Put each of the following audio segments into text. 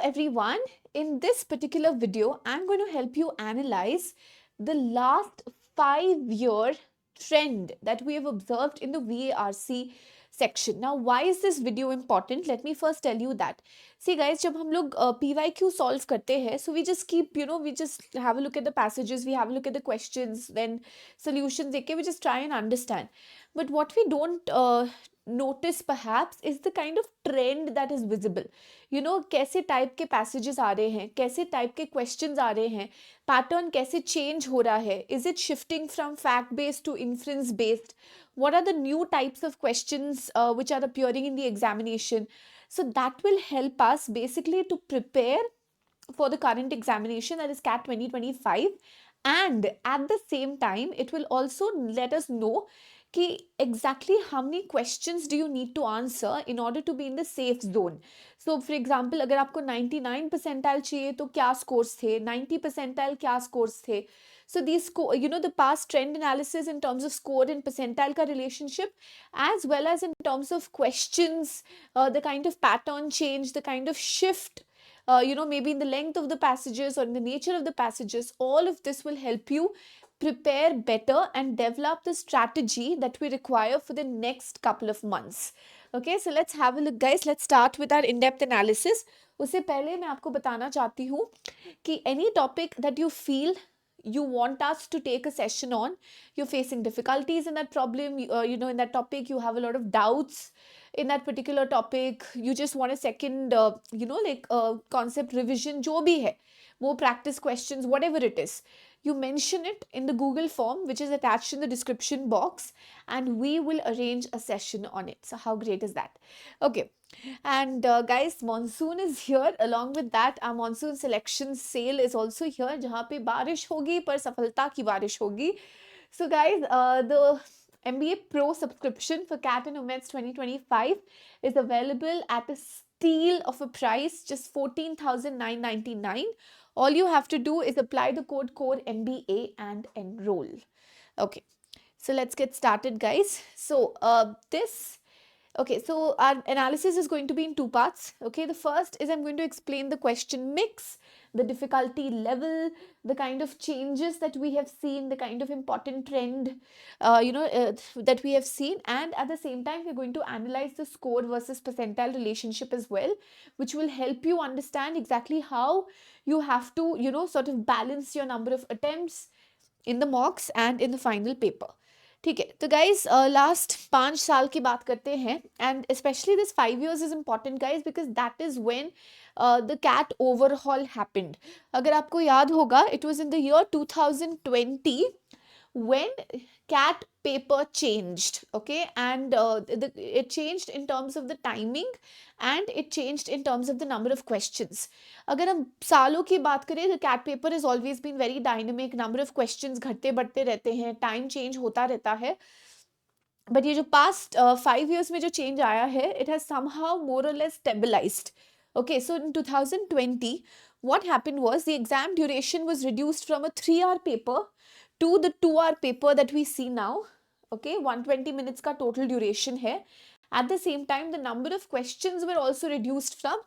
everyone. In this particular video, I'm going to help you analyze the last 5-year trend that we have observed in the VARC section. Now, why is this video important? Let me first tell you that. See guys, जब हम लोग PYQ solve करते हैं, so we just keep, we just have a look at the passages, we have a look at the questions, then solutions, we just try and understand. But what we don't notice perhaps is the kind of trend that is visible. कैसे type के passages आ रहे हैं, कैसे type के questions आ रहे हैं, pattern कैसे change हो रहा है, is it shifting from fact based to inference based, what are the new types of questions which are appearing in the examination. So that will help us basically to prepare for the current examination, that is CAT 2025, and at the same time it will also let us know कि exactly how many questions do you need to answer in order to be in the safe zone. So for example, अगर आपको 99 percentile चाहिए तो क्या scores थे, 90 percentile क्या scores थे. So these, the past trend analysis in terms of score and percentile ka relationship, as well as in terms of questions, the kind of pattern change, the kind of shift, maybe in the length of the passages or in the nature of the passages, all of this will help you prepare better and develop the strategy that we require for the next couple of months. Okay, so let's have a look guys. Let's start with our in-depth analysis. उससे पहले मैं आपको बताना चाहती हूँ कि any topic that you feel you want us to take a session on, you're facing difficulties in that problem, in that topic, you have a lot of doubts in that particular topic, you just want a second, concept revision, jo bhi hai, more practice questions, whatever it is, you mention it in the Google form, which is attached in the description box, and we will arrange a session on it. So how great is that? Okay. And guys, monsoon is here. Along with that, our monsoon selection sale is also here, जहाँ पे बारिश होगी पर सफलता की बारिश होगी. So guys, the MBA Pro subscription for CAT and UMETS 2025 is available at a steal of a price, just 14,999. All you have to do is apply the code MBA and enroll. Okay, so let's get started, guys. So Okay, so our analysis is going to be in two parts. Okay, the first is I'm going to explain the question mix, the difficulty level, the kind of changes that we have seen, the kind of important trend, that we have seen, and at the same time we're going to analyze the score versus percentile relationship as well, which will help you understand exactly how you have to, sort of balance your number of attempts in the mocks and in the final paper. ठीक है, तो guys last 5 साल की बात करते हैं, and specially this 5 years is important guys because that is when the CAT overhaul happened. अगर आपको याद होगा, it was in the year 2020 when CAT paper changed, okay, and it changed in terms of the timing and it changed in terms of the number of questions. अगर हम सालों की बात करें, the CAT paper has always been very dynamic, number of questions घटते बढ़ते रहते हैं, time change होता रहता है. But ये जो past 5 years में जो change आया है, it has somehow more or less stabilized. Okay, so in 2020, what happened was the exam duration was reduced from a 3-hour paper to the 2-hour paper that we see now. Okay, 120 minutes का total duration है. At the same time, the number of questions were also reduced from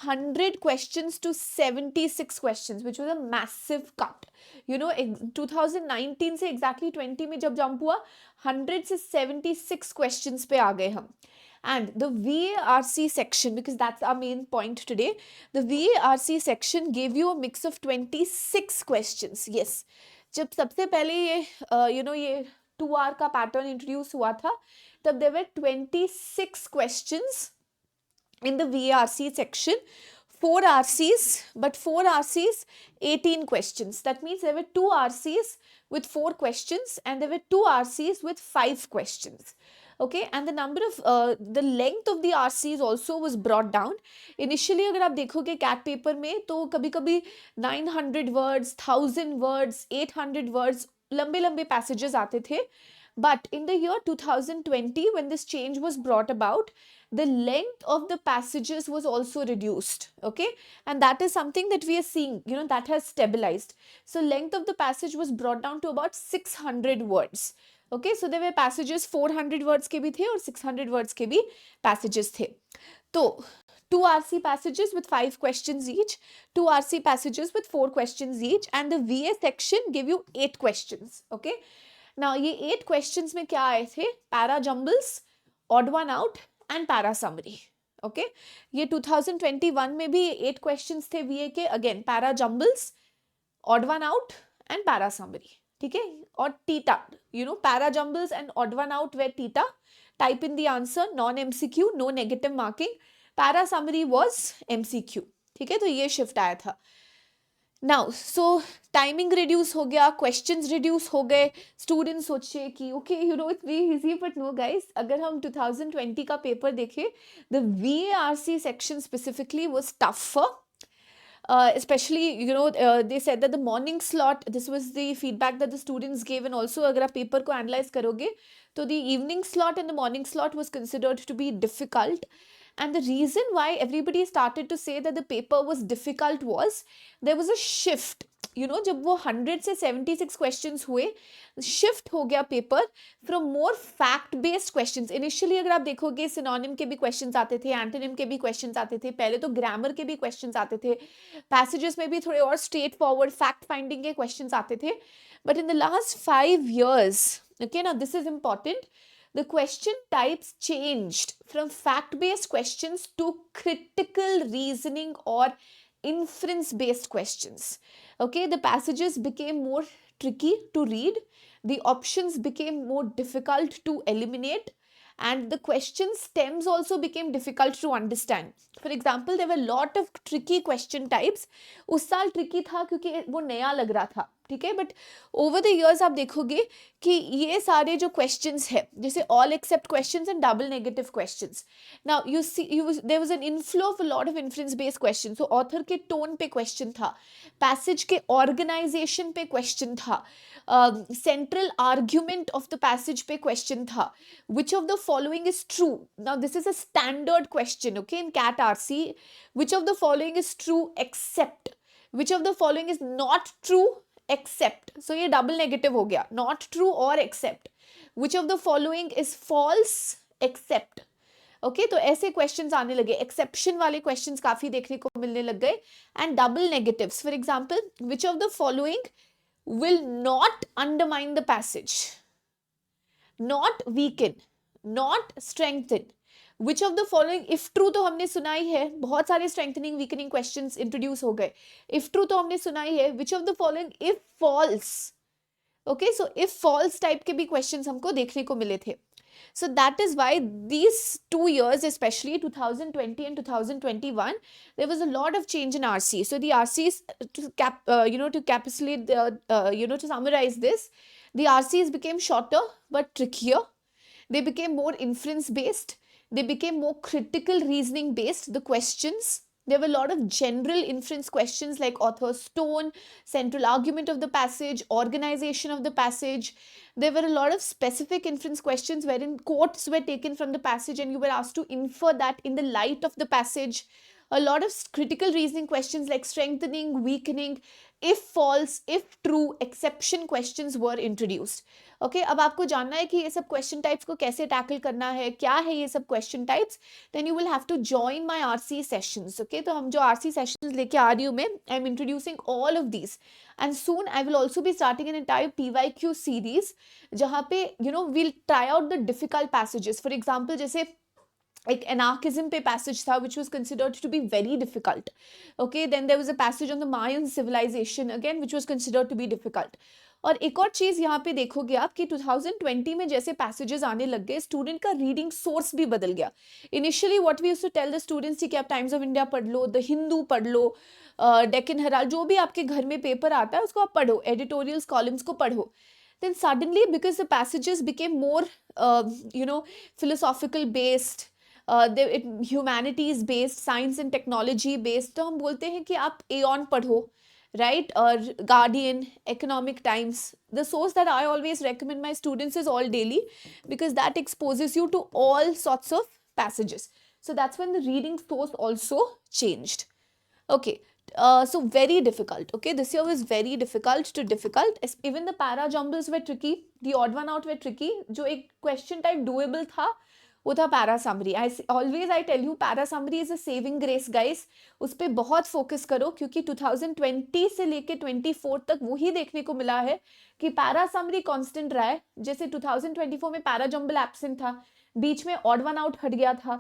100 questions to 76 questions, which was a massive cut. 2019 से exactly 20 में जब jump हुआ, 100 से 76 questions पे आ गए हम. And the VARC section, because that's our main point today, the VARC section gave you a mix of 26 questions. Yes. जब सबसे पहले ये ये 2 hour का पैटर्न इंट्रोड्यूस हुआ था, तब there were 26 questions in the VARC section, 4 RCs, but 4 RCs, 18 questions. That means there were 2 RCs with 4 questions and there were 2 RCs with 5 questions. Okay, and the number of the length of the RCs also was brought down. Initially अगर आप देखोगे CAT paper में, तो कभी कभी 900 words, 1000 words, 800 words, लंबे लंबे passages आते थे. But in the year 2020, when this change was brought about, the length of the passages was also reduced. Okay, and that is something that we are seeing, that has stabilized. So length of the passage was brought down to about 600 words. Okay, so there were passages 400 words के भी थे और 600 words के भी passages थे. तो 2 RC passages with 5 questions each, 2 RC passages with 4 questions each, and the VA section give you 8 questions. Okay, now ये 8 questions में क्या आए थे? Para jumbles, odd one out and para summary. Okay, ये 2021 में भी 8 questions थे VA के, again para jumbles, odd one out and para summary. ठीक है, और TITA, para jumbles and odd one out were TITA. Type in the answer, non MCQ, no negative marking. Para summary was MCQ. ठीक है, तो ये shift आया था. Now so timing reduce हो गया, क्वेश्चंस रिड्यूस हो गए. स्टूडेंट्स सोचे कि okay it's very easy, but no guys, अगर हम 2020 का पेपर देखें, the VARC section specifically was tougher. Especially, they said that the morning slot, this was the feedback that the students gave, and also अगर आप paper को analyse करोगे तो the evening slot and the morning slot was considered to be difficult. And the reason why everybody started to say that the paper was difficult was there was a shift. जब वो 100 से 76 questions हुए, shift हो गया paper from more fact based questions. Initially अगर आप देखोगे synonym के भी questions आते थे, antonym के भी questions आते थे, पहले तो grammar के भी questions आते थे, passages में भी थोड़े और straight forward fact finding के questions आते थे. But in the last 5 years, okay, now this is important, the question types changed from fact-based questions to critical reasoning or inference-based questions. Okay, the passages became more tricky to read, the options became more difficult to eliminate, and the question stems also became difficult to understand. For example, there were a lot of tricky question types. उस साल tricky था क्योंकि वो नया लग रहा था, ठीक है, बट ओवर द इयर्स आप देखोगे कि ये सारे जो क्वेश्चंस है, जैसे all except questions and double negative questions, now you see there was an inflow of a lot of inference based question. So author के टोन पे क्वेश्चन था, पैसेज के ऑर्गेनाइजेशन पे क्वेश्चन था, central argument of the passage पे question था, which of the following is true. Now this is a standard question, okay, in CAT RC, which of the following is true except, which of the following is not true except. So ये double negative हो गया, not true और except. Which of the following is false except. Okay, तो ऐसे questions आने लगे, exception वाले questions काफी देखने को मिलने लग गए. And double negatives, for example, which of the following will not undermine the passage, not weaken, not strengthen. Which of the following, if true तो हमने सुना ही है, बहुत सारे strengthening weakening questions introduce हो गए. If true तो हमने सुना ही है. Which of the following if false. Okay, so if false type के भी questions हमको देखने को मिले थे. So that is why these 2 years, especially 2020 and 2021, there was a lot of change in RC. So the RCs, to capsulate, to summarize this, the RCs became shorter but trickier. They became more inference based. They became more critical reasoning based, the questions. There were a lot of general inference questions like author's tone, central argument of the passage, organization of the passage. There were a lot of specific inference questions wherein quotes were taken from the passage and you were asked to infer that in the light of the passage. A lot of critical reasoning questions like strengthening, weakening, if false, if true, exception questions were introduced. Okay, अब आपको जानना है कि ये सब question types को कैसे tackle करना है, क्या है ये सब question types, then you will have to join my RC sessions. Okay, तो हम जो RC sessions लेके आ रही हूँ मैं, I'm introducing all of these, and soon I will also be starting an entire PYQ series जहाँ पे we'll try out the difficult passages. For example, जैसे एक anarchism पे passage था which was considered to be very difficult. Okay, then there was a passage on the Mayan civilization again which was considered to be difficult. और एक और चीज यहाँ पे देखोगे आप कि 2020 में जैसे पैसेजेस आने लग गए, स्टूडेंट का रीडिंग सोर्स भी बदल गया. Initially what we used to tell the students कि आप टाइम्स ऑफ इंडिया पढ़ लो, द हिंदू पढ़ लो, डेक्कन हेराल्ड, जो भी आपके घर में पेपर आता है उसको आप पढ़ो, एडिटोरियल्स कॉलम्स को पढ़ो. Then suddenly, because the passages became more philosophical based, humanities based, science and technology based, तो हम बोलते हैं कि आप Aeon पढ़ो, right, or Guardian, Economic Times. The source that I always recommend my students is All Daily because that exposes you to all sorts of passages. So that's when the reading source also changed. Okay, so very difficult. Okay, this year was very difficult to difficult. Even the para jumbles were tricky, the odd one out were tricky. जो एक question type doable था वो था para summary. I tell you para summary is a saving grace guys. उस पर बहुत focus करो क्योंकि 2020 से लेके 24 तक वही देखने को मिला है कि पैरा समरी कांस्टेंट रहा है. जैसे 2024 में पैरा जंबल एब्सेंट था, बीच में ऑड वन आउट हट गया था,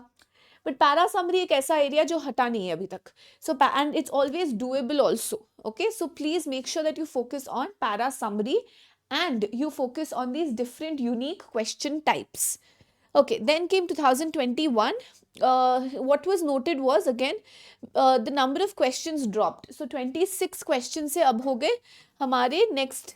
बट पैरा समरी एक ऐसा एरिया जो हटा नहीं है अभी तक. So and it's always doable also. Okay, so please make sure that you focus on para summary and you focus on these different unique question types. Okay, then came 2021. What was noted was again the number of questions dropped. So 26 questions से अब हो गए हमारे next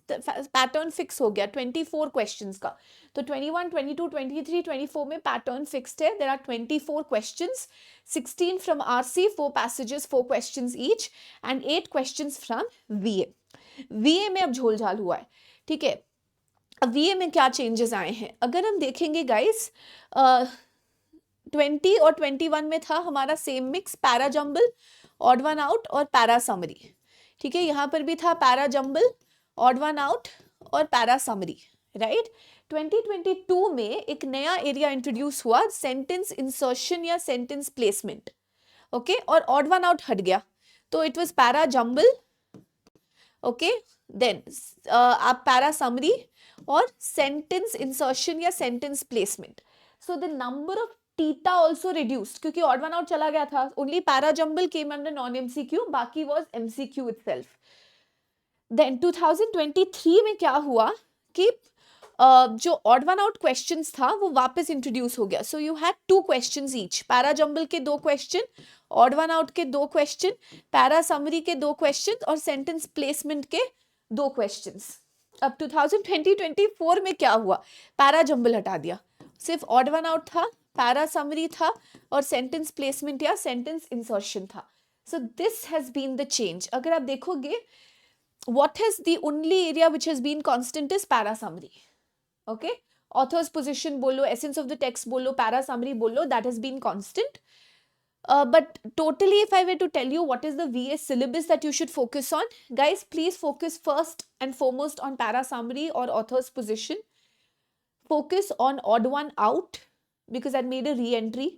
pattern fix हो गया 24 questions का. तो 21, 22, 23, 24 में पैटर्न फिक्स्ड है. There are 24 questions, 16 from RC, 4 passages, 4 questions each and 8 questions from VA. VA में अब झोलझाल हुआ है. ठीक है, अब वीए में क्या चेंजेस आए हैं अगर हम देखेंगे गाइस. 20 और 21 में था हमारा same mix, para jumble, odd one out और पैरा समरी. ठीक है, यहाँ पर भी था para jumble, odd one out और पैरा समरी. राइट, 2022 में एक नया एरिया इंट्रोड्यूस हुआ, सेंटेंस इंसर्शन या सेंटेंस प्लेसमेंट. ओके, और ऑड वन आउट हट गया, तो it was para jumble. Okay, then आप पैरा समरी और सेंटेंस इंसर्शन या sentence placement. So the number of TITA also reduced क्योंकि ऑड वन आउट चला गया था. Only para jumble came under non MCQ, बाकी वाज एमसीक्यू इटसेल्फ. देन 2023 में क्या हुआ कि जो ऑड वन आउट क्वेश्चंस था वो वापस इंट्रोड्यूस हो गया. So you had 2 questions each, para jumble के 2 क्वेश्चन, ऑड वन आउट के 2 क्वेश्चन, पैरा समरी के 2 क्वेश्चन और सेंटेंस प्लेसमेंट के 2 क्वेश्चंस. अब 2024 में क्या हुआ, पैरा जंबल हटा दिया, सिर्फ ऑड वन आउट था, पैरा समरी था और सेंटेंस प्लेसमेंट या सेंटेंस इंसर्शन था. So this has been the change. अगर आप देखोगे what is the only area which has been constant is para summary. Okay, author's position bolo, essence of the text bolo, para summary bolo, that has been constant. But totally if I were to tell you what is the VA syllabus that you should focus on, guys, please focus first and foremost on para summary or author's position. Focus on odd one out because I made a re-entry.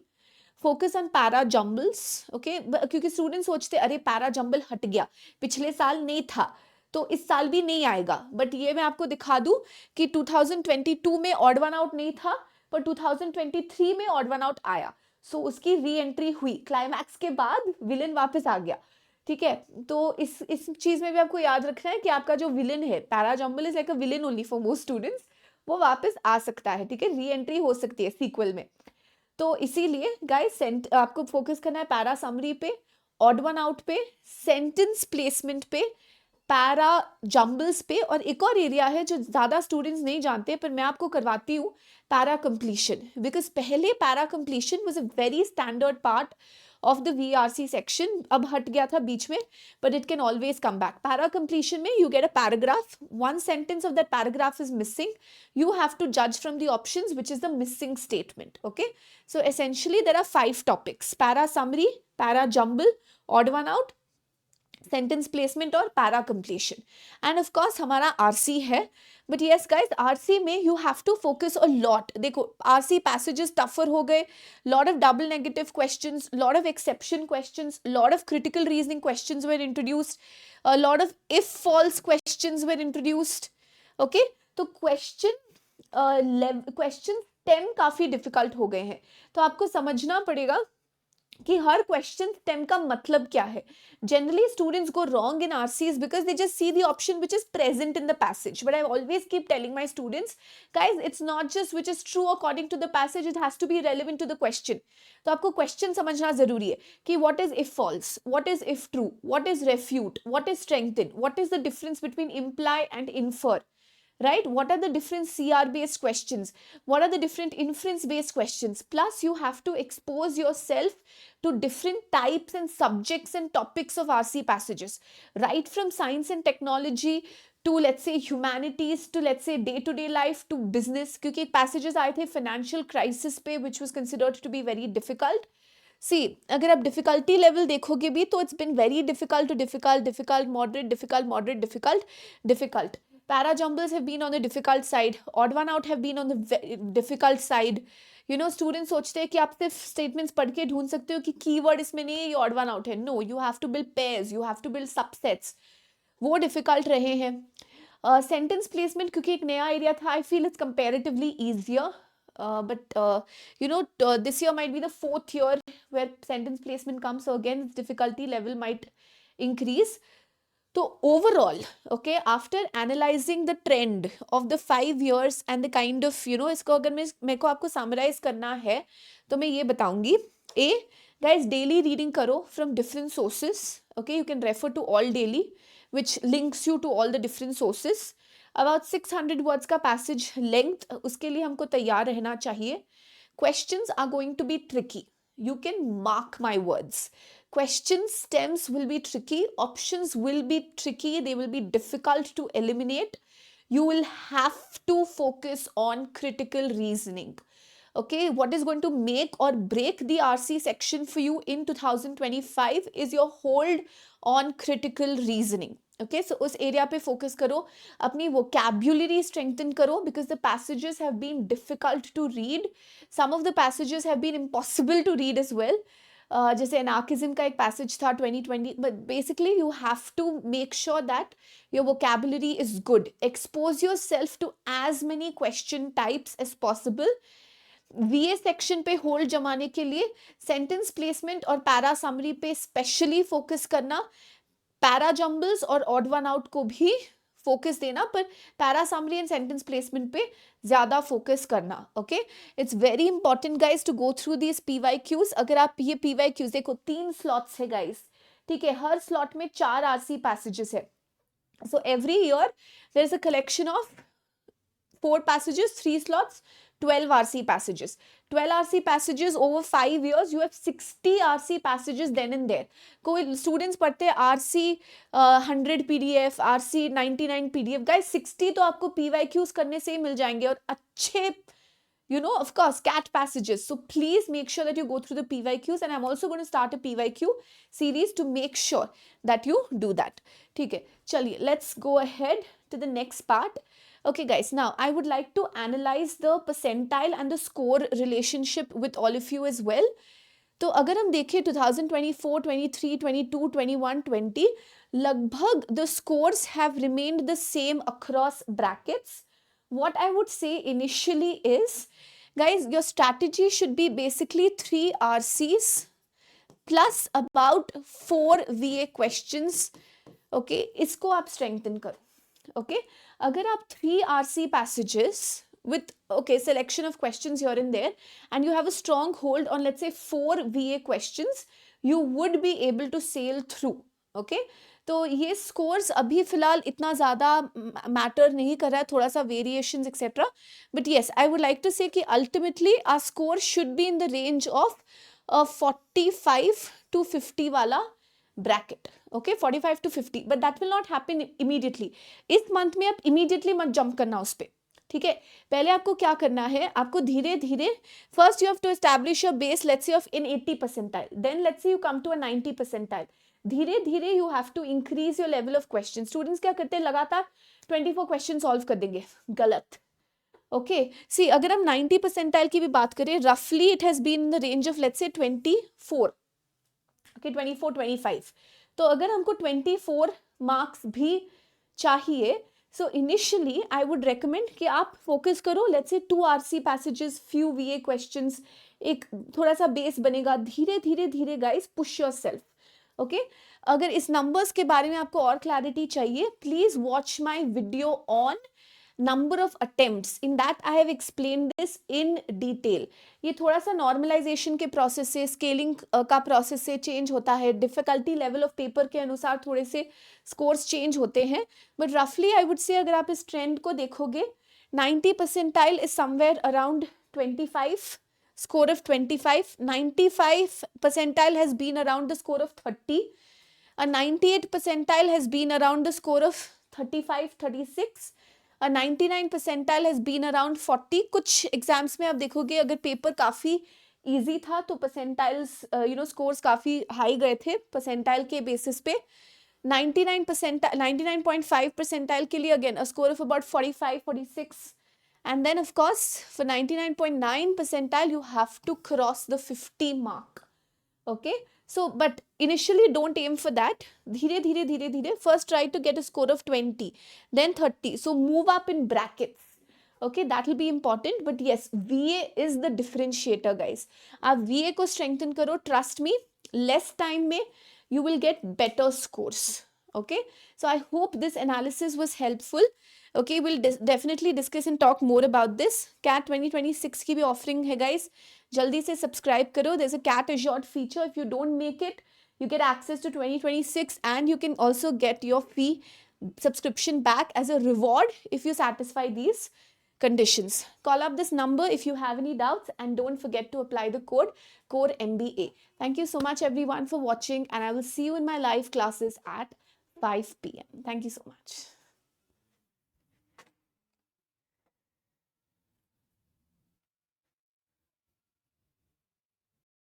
Focus on para jumbles. Okay, क्योंकि student सोचते अरे para jumble हट गया, पिछले साल नहीं था तो इस साल भी नहीं आएगा. बट ये मैं आपको दिखा दूं कि 2022 में ऑड वन आउट नहीं था पर 2023 में ऑड वन आउट आया. सो उसकी री एंट्री हुई, क्लाइमैक्स के बाद विलन वापस आ गया. ठीक है, तो इस चीज में भी आपको याद रखना है कि आपका जो विलन है, para jumble is like a villain only for most students, वो वापस आ सकता है. ठीक है, री एंट्री हो सकती है सीक्वल में. तो इसीलिए गाइस आपको फोकस करना है पैरा समरी पे, ऑड वन आउट पे, सेंटेंस प्लेसमेंट पे, पैरा जंबल्स पे, और एक और एरिया है जो ज्यादा स्टूडेंट्स नहीं जानते पर मैं आपको करवाती हूँ, पैरा कंप्लीशन. बिकॉज पहले para completion was a very standard part of the VRC section, अब हट गया था बीच में, but it can always come back. Para completion में you get a paragraph, one sentence of that paragraph is missing, you have to judge from the options which is the missing statement. Okay, so essentially there are 5 topics: para summary, para jumble, odd one out, sentence placement और para completion. And of course हमारा RC है, but yes guys RC में you have to focus a lot. देखो RC passages tougher हो गए, lot of double negative questions, lot of exception questions, lot of critical reasoning questions were introduced, lot of if false questions were introduced. Okay, तो question 10 काफी difficult हो गए हैं. तो आपको समझना पड़ेगा कि हर क्वेश्चन स्टेम का मतलब क्या है. Generally students go wrong in RCs because they just see the option which is present in the passage. But I always keep telling my students, guys it's not just which is true according to the passage, it has to be relevant to the question. तो आपको question समझना जरूरी है कि what is if false, what is if true, what is refute, what is strengthen, what is the difference between imply and infer. Right, what are the different CR based questions, what are the different inference based questions, plus you have to expose yourself to different types and subjects and topics of RC passages, right from science and technology to let's say humanities to let's say day to day life to business. क्योंकि passages आए थे financial crisis पे which was considered to be very difficult. See, अगर आप difficulty level देखोगे भी तो it's been very difficult to difficult, difficult, moderate, difficult, moderate, difficult, difficult. Para jumbles have been on the difficult side, odd one out have been on the difficult side, student सोचते हैं कि आप सिर्फ statements पढ़ के ढूंढ सकते हो कि कीवर्ड इसमें नहीं है, ये ऑड वन आउट है. No, you have to build pairs, you have to build subsets. वो डिफिकल्ट रहे हैं. सेंटेंस प्लेसमेंट क्योंकि एक नया एरिया था, I feel it's comparatively easier. But this year might be the fourth year where sentence placement comes, so again difficulty level might increase. So overall, okay, after analyzing the trend of the 5 years and the kind of, इसको अगर मेरे को आपको summarize करना है तो मैं ये बताऊंगी. A, guys, daily reading करो from different sources. Okay, you can refer to all daily, which links you to all the different sources. About 600 words का passage length, उसके लिए हमको तैयार रहना चाहिए. Questions are going to be tricky. You can mark my words. Question stems will be tricky. Options will be tricky. They will be difficult to eliminate. You will have to focus on critical reasoning. Okay, what is going to make or break the RC section for you in 2025 is your hold on critical reasoning. Okay, so उस area पे focus करो, अपनी vocabulary strengthen करो, because the passages have been difficult to read. Some of the passages have been impossible to read as well. जैसे anarchism का एक passage था 2020, but basically you have to make sure that your vocabulary is good. Expose yourself to as many question types as possible. VA section पे hold जमाने के लिए sentence placement और para summary पे स्पेशली फोकस करना, para jumbles और odd one out को भी फोकस देना, पर para summary and sentence placement पे ज्यादा फोकस करना. Okay, it's very important guys to go through this PYQs. अगर आप ये PYQs देखो, 3 स्लॉट्स है गाइज, ठीक है, हर स्लॉट में 4 RC पैसेजेस है. So every year there is a collection of 4 passages, 3 slots, 12 RC passages. 12 RC passages over 5 years, you have 60 RC passages then and there. कोई students पढ़ते हैं RC 100 PDF, RC 99 PDF. Guys, 60 तो आपको PYQs करने से ही मिल जाएंगे, और अच्छे, of course, cat passages. So please make sure that you go through the PYQs, and I'm also going to start a PYQ series to make sure that you do that. ठीक है, चलिए, let's go ahead to the next part. Okay guys, now I would like to analyze the percentile and the score relationship with all of you as well. तो अगर हम देखें 2024, 23, 22, 21, 20, लगभग the scores have remained the same across brackets. What I would say initially is, guys, your strategy should be basically 3 RCs plus about 4 VA questions. Okay, इसको आप strengthen करो. Okay, अगर आप 3 RC passages with selection of questions here and there, and you have a strong hold on, let's say, 4 VA questions, you would be able to sail through. Okay, तो ये scores अभी फिलहाल इतना ज़्यादा matter नहीं कर रहा है, थोड़ा सा variations etc. But yes, I would like to say कि ultimately our score should be in the range of 45 to 50 वाला bracket. Okay, 45 to 50, but that will not happen immediately. इस month में आप immediately मत jump करना उस पे, ठीक है. पहले आपको क्या करना है, आपको धीरे धीरे, first you have to establish your base, let's say of in 80 percentile, then let's say you come to a 90 percentile. धीरे धीरे you have to increase your level of questions. Students क्या करते हैं, लगातार 24 questions solve कर देंगे, गलत. Okay, see, अगर हम 90 percentile की भी बात करें, roughly it has been in the range of, let's say, 24. Okay, 24, 25. तो अगर हमको 24 मार्क्स भी चाहिए, so initially I would recommend कि आप फोकस करो, let's say 2 RC passages, few VA questions, एक थोड़ा सा बेस बनेगा. धीरे धीरे धीरे guys, push yourself. Okay, अगर इस numbers के बारे में आपको और clarity चाहिए, please watch my video on number of attempts. In that I have explained this in detail. ये थोड़ा सा normalization के process से, scaling का process से change होता है, difficulty level of paper के अनुसार थोड़े से scores change होते हैं, but roughly I would say अगर आप इस trend को देखोगे, 90 percentile is somewhere around 25, score of 25. 95 percentile has been around the score of 30. A 98 percentile has been around the score of 35, 36. A 99 percentile has been around 40. कुछ exams में आप देखोगे अगर पेपर काफ़ी इजी था तो परसेंटाइल्स स्कोर्स काफ़ी high गए थे परसेंटाइल के बेसिस पे. 99 percentile, 99.5 percentile के लिए again a score of about 45, 46 And then, of course, for 99.9 percentile, you have to cross the 50 mark. Okay, so but initially don't aim for that. Dhire dhire dhire dhire, first try to get a score of 20, then 30. So move up in brackets. Okay, that will be important. But yes, VA is the differentiator, guys. आप VA को strengthen करो, trust me, less time में you will get better scores. Okay, so I hope this analysis was helpful. Okay, we'll definitely discuss and talk more about this. CAT 2026 की भी offering है, guys. जल्दी से subscribe करो. There's a CAT assured feature. If you don't make it, you get access to 2026, and you can also get your fee subscription back as a reward if you satisfy these conditions. Call up this number if you have any doubts, and don't forget to apply the code CORE-MBA. Thank you so much everyone for watching, and I will see you in my live classes at 5 p.m. Thank you so much.